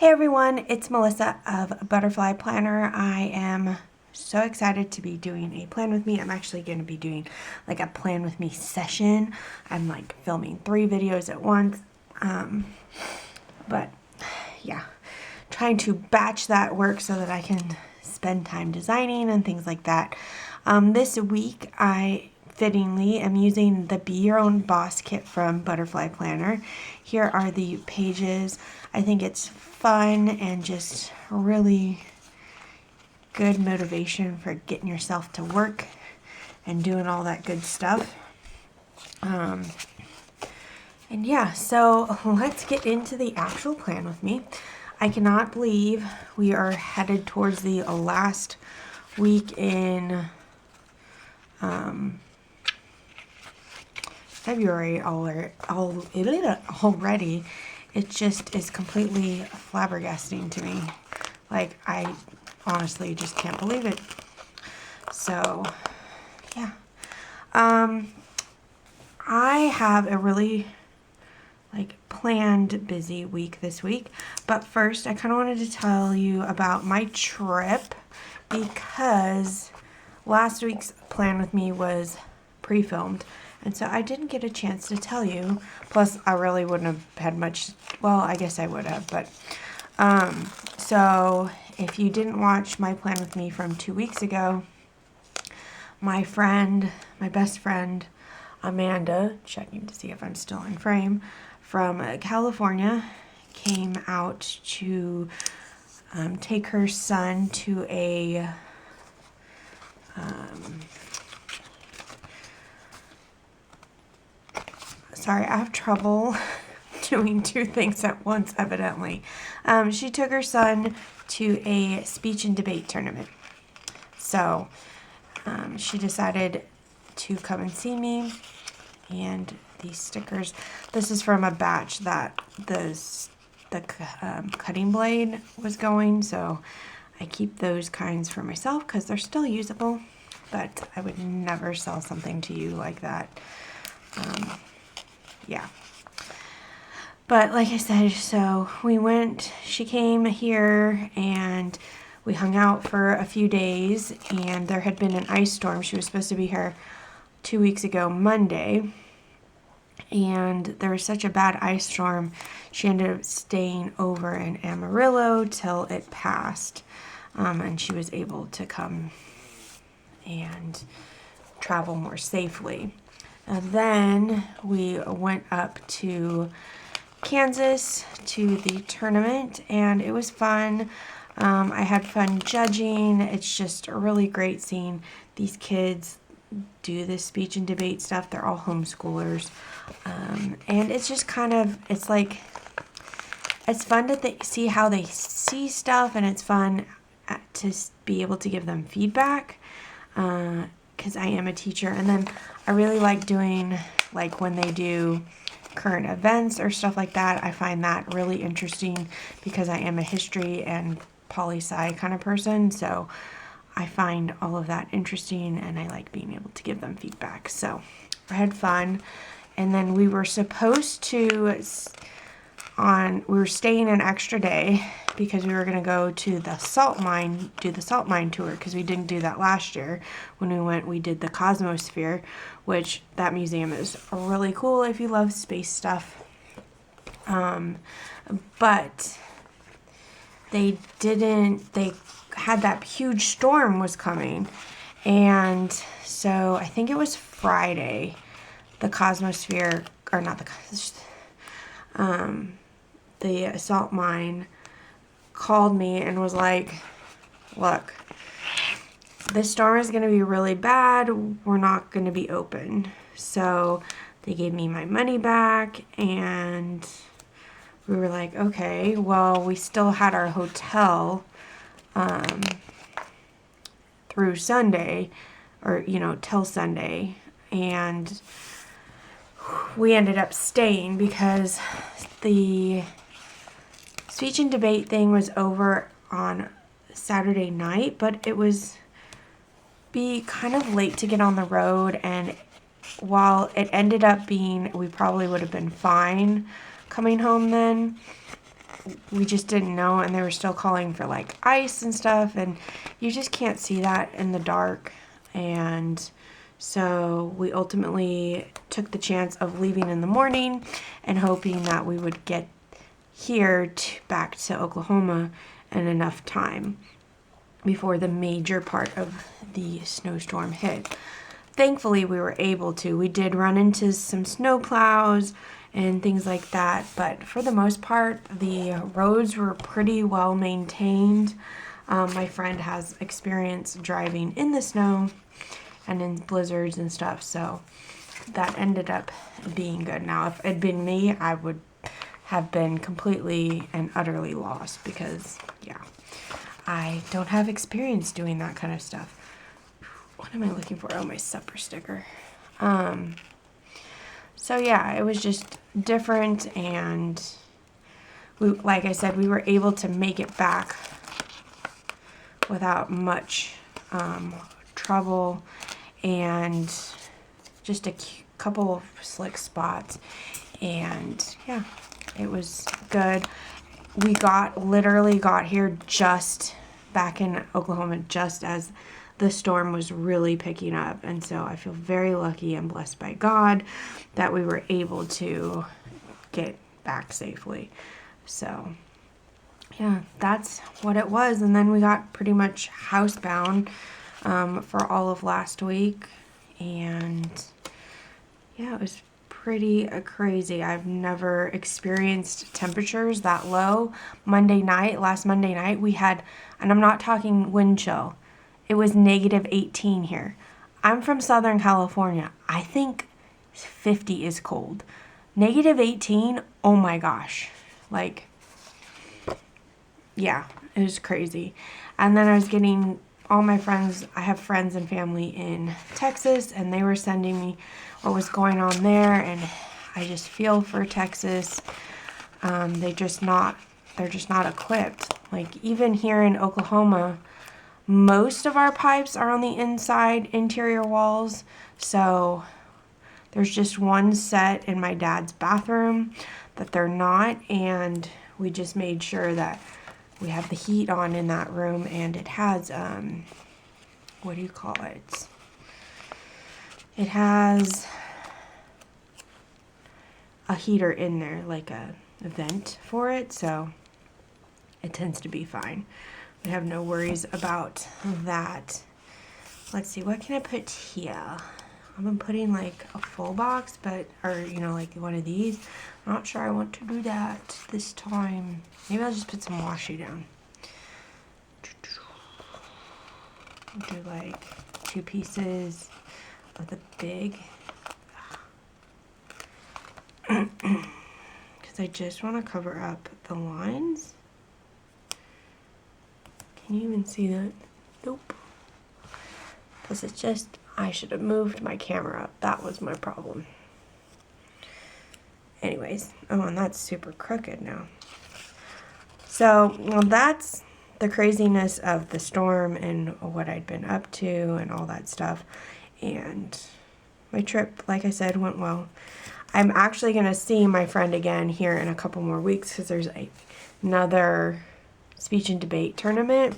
Hey everyone, it's Melissa of Butterfly Planner. I am so excited to be doing a plan with me. I'm actually going to be doing like a plan with me session. I'm like filming 3 videos at once. But yeah, trying to batch that work so that I can spend time designing and things like that. This week I fittingly am using the Be Your Own Boss kit from Butterfly Planner. Here are the pages. I think it's fun and just really good motivation for getting yourself to work and doing all that good stuff. And yeah, so let's get into the actual plan with me. I cannot believe we are headed towards the last week in February already. It just is completely flabbergasting to me. Like, I honestly just can't believe it. So, yeah. I have a really planned busy week this week. But first, I kind of wanted to tell you about my trip because last week's plan with me was pre-filmed. And so I didn't get a chance to tell you. Plus, I really wouldn't have had much. Well, I guess I would have. But so if you didn't watch my plan with me from 2 weeks ago, my best friend, Amanda, checking to see if I'm still in frame, from California, came out to take her son to a sorry, I have trouble doing 2 things at once, evidently. She took her son to a speech and debate tournament. So she decided to come and see me. And these stickers, this is from a batch that the cutting blade was going. So I keep those kinds for myself because they're still usable. But I would never sell something to you like that. Yeah. But like I said, so she came here and we hung out for a few days, and there had been an ice storm. She was supposed to be here 2 weeks ago, Monday, and there was such a bad ice storm, she ended up staying over in Amarillo till it passed, and she was able to come and travel more safely. And then we went up to Kansas to the tournament, and it was fun. I had fun judging. It's just really great seeing these kids do this speech and debate stuff. They're all homeschoolers. And it's just it's fun to see how they see stuff, and it's fun to be able to give them feedback. Because I am a teacher, and then I really like doing when they do current events or stuff like that. I find that really interesting because I am a history and poli-sci kind of person, so I find all of that interesting, and I like being able to give them feedback. So I had fun, and then we were supposed to we were staying an extra day because we were going to go to the salt mine, do the salt mine tour, because we didn't do that last year. When we went, we did the Cosmosphere, which that museum is really cool if you love space stuff. But they had that huge storm was coming, and so I think it was Friday, the Cosmosphere, or not the salt mine called me and was like, look, this storm is going to be really bad. We're not going to be open. So they gave me my money back, and we were like, okay, well, we still had our hotel through Sunday, or, till Sunday. And we ended up staying because the speech and debate thing was over on Saturday night, but it was kind of late to get on the road, and while it ended up being, we probably would have been fine coming home then, we just didn't know, and they were still calling for like ice and stuff, and you just can't see that in the dark. And so we ultimately took the chance of leaving in the morning and hoping that we would get here back to Oklahoma in enough time before the major part of the snowstorm hit. Thankfully, we were able to. We did run into some snow plows and things like that, but for the most part, the roads were pretty well maintained. My friend has experience driving in the snow and in blizzards and stuff, so that ended up being good. Now, if it had been me, I would have been completely and utterly lost because, yeah, I don't have experience doing that kind of stuff. What am I looking for? Oh, my supper sticker. So yeah, it was just different, and like I said, we were able to make it back without much trouble, and just a couple of slick spots, and yeah, it was good. We literally got here just back in Oklahoma just as the storm was really picking up, and so I feel very lucky and blessed by God that we were able to get back safely. So yeah, that's what it was. And then we got pretty much housebound for all of last week, and yeah, it was pretty crazy. I've never experienced temperatures that low. Last Monday night, we had, and I'm not talking wind chill, it was -18 here. I'm from Southern California. I think 50 is cold. -18, oh my gosh. Like, yeah, it was crazy. And then I was getting all my friends, I have friends and family in Texas, and they were sending me what was going on there, and I just feel for Texas. They're just not equipped. Like, even here in Oklahoma, most of our pipes are on the inside interior walls, so there's just one set in my dad's bathroom that they're not, and we just made sure that we have the heat on in that room, and it has, what do you call it? It has a heater in there, like a vent for it, so it tends to be fine. We have no worries about that. Let's see, what can I put here? I've been putting like a full box, or like one of these. I'm not sure I want to do that this time. Maybe I'll just put some washi down. Do like 2 pieces of the big, because I just want to cover up the lines. Can you even see that? Nope. Plus it's just, I should have moved my camera up. That was my problem. Anyways, oh, and that's super crooked now. So, well, that's the craziness of the storm and what I'd been up to and all that stuff. And my trip, like I said, went well. I'm actually going to see my friend again here in a couple more weeks because there's another speech and debate tournament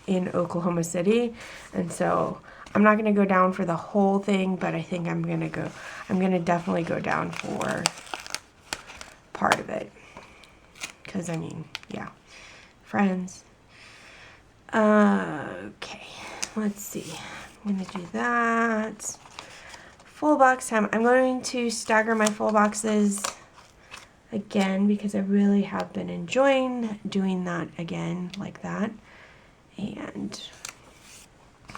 in Oklahoma City, and so I'm not going to go down for the whole thing, but I think I'm going to definitely go down for part of it, because I mean, yeah, friends. Okay, let's see, I'm going to do that. Full box time. I'm going to stagger my full boxes again because I really have been enjoying doing that again like that, and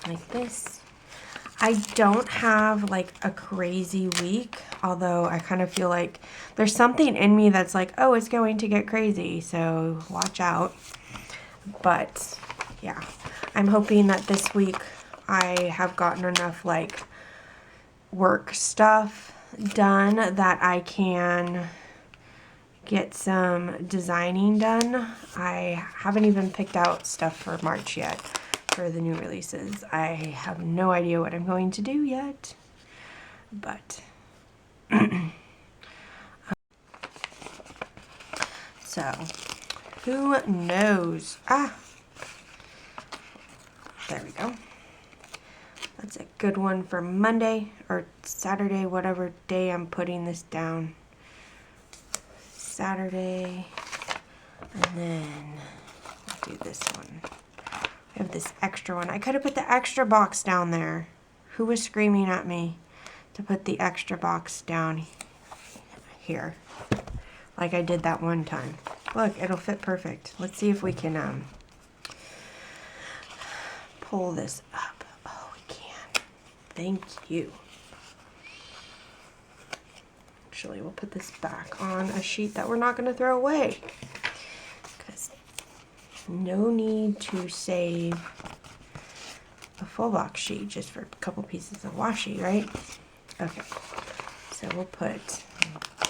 like this. I don't have like a crazy week, although I kind of feel like there's something in me that's like, oh, it's going to get crazy, so watch out. But yeah, I'm hoping that this week I have gotten enough like work stuff done that I can get some designing done. I haven't even picked out stuff for March yet for the new releases. I have no idea what I'm going to do yet, but So, who knows? There we go. That's a good one for Monday or Saturday, whatever day I'm putting this down. Saturday. And then I'll do this one. I have this extra one. I could have put the extra box down there. Who was screaming at me to put the extra box down here? Like I did that one time. Look, it'll fit perfect. Let's see if we can pull this up. Oh, we can. Thank you. Actually, we'll put this back on a sheet that we're not going to throw away. Because no need to save a full box sheet just for a couple pieces of washi, right? Okay. So we'll put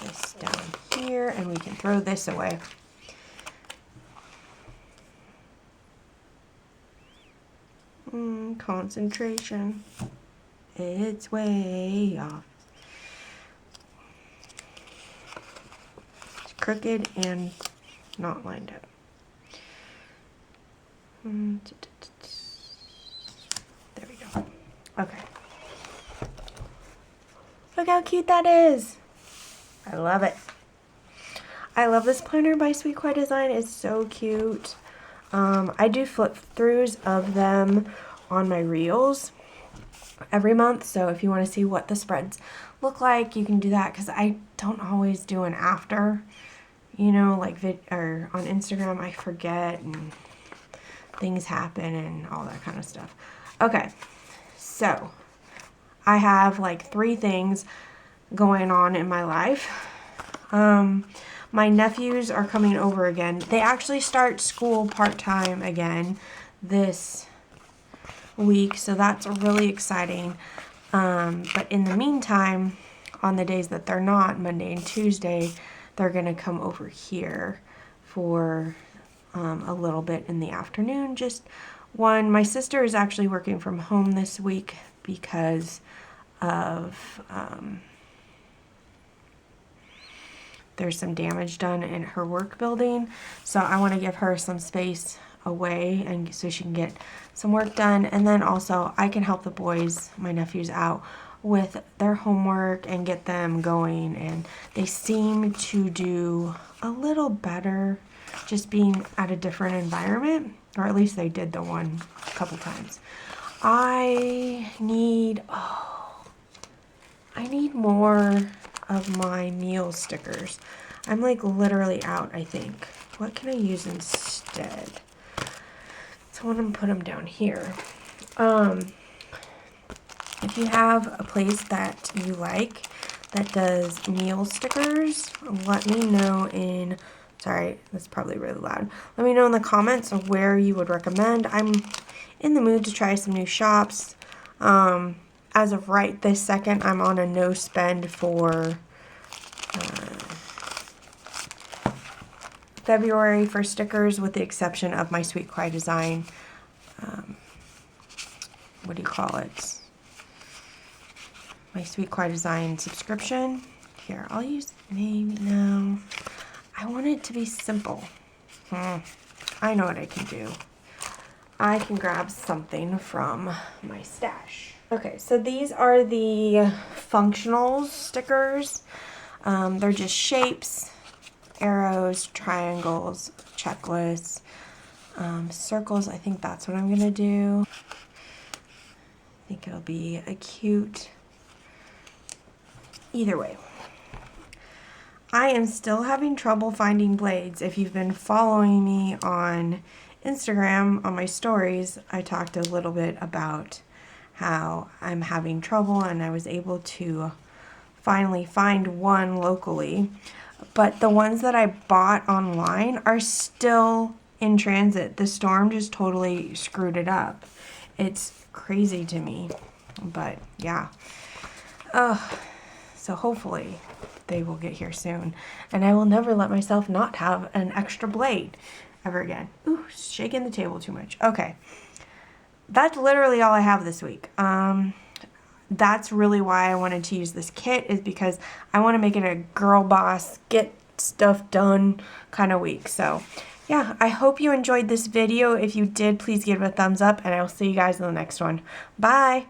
this down here and we can throw this away. Concentration. It's way off. It's crooked and not lined up. There we go. Okay. Look how cute that is. I love it. I love this planner by Sweet Quiet Design. It's so cute. I do flip throughs of them on my reels every month. So if you want to see what the spreads look like, you can do that, because I don't always do an after, you know, like or on Instagram, I forget and things happen and all that kind of stuff. Okay, so I have like 3 things going on in my life. My nephews are coming over again. They actually start school part-time again this week, so that's really exciting. But in the meantime, on the days that they're not, Monday and Tuesday, they're gonna come over here for a little bit in the afternoon. Just one. My sister is actually working from home this week because of there's some damage done in her work building, so I want to give her some space away and so she can get some work done, and then also I can help the boys, my nephews, out with their homework and get them going, and they seem to do a little better just being at a different environment, or at least they did the one a couple times. I need more of my meal stickers. I'm like literally out, I think. What can I use instead? So I'm gonna put them down here. If you have a place that you like that does meal stickers, let me know in, sorry, that's probably really loud. Let me know in the comments of where you would recommend. I'm in the mood to try some new shops. As of right this second, I'm on a no spend for February for stickers, with the exception of my Sweet Quiet Design, what do you call it? My Sweet Quiet Design subscription. Here, I'll use maybe no. I want it to be simple. I know what I can do. I can grab something from my stash. Okay, so these are the functional stickers. They're just shapes, arrows, triangles, checklists, circles. I think that's what I'm gonna do. I think it'll be a cute, either way. I am still having trouble finding blades. If you've been following me on Instagram, on my stories, I talked a little bit about how I'm having trouble, and I was able to finally find one locally. But the ones that I bought online are still in transit. The storm just totally screwed it up. It's crazy to me, but yeah. So hopefully they will get here soon, and I will never let myself not have an extra blade ever again. Ooh, shaking the table too much. Okay. That's literally all I have this week. That's really why I wanted to use this kit, is because I want to make it a girl boss, get stuff done kind of week. So yeah, I hope you enjoyed this video. If you did, please give it a thumbs up, and I will see you guys in the next one. Bye!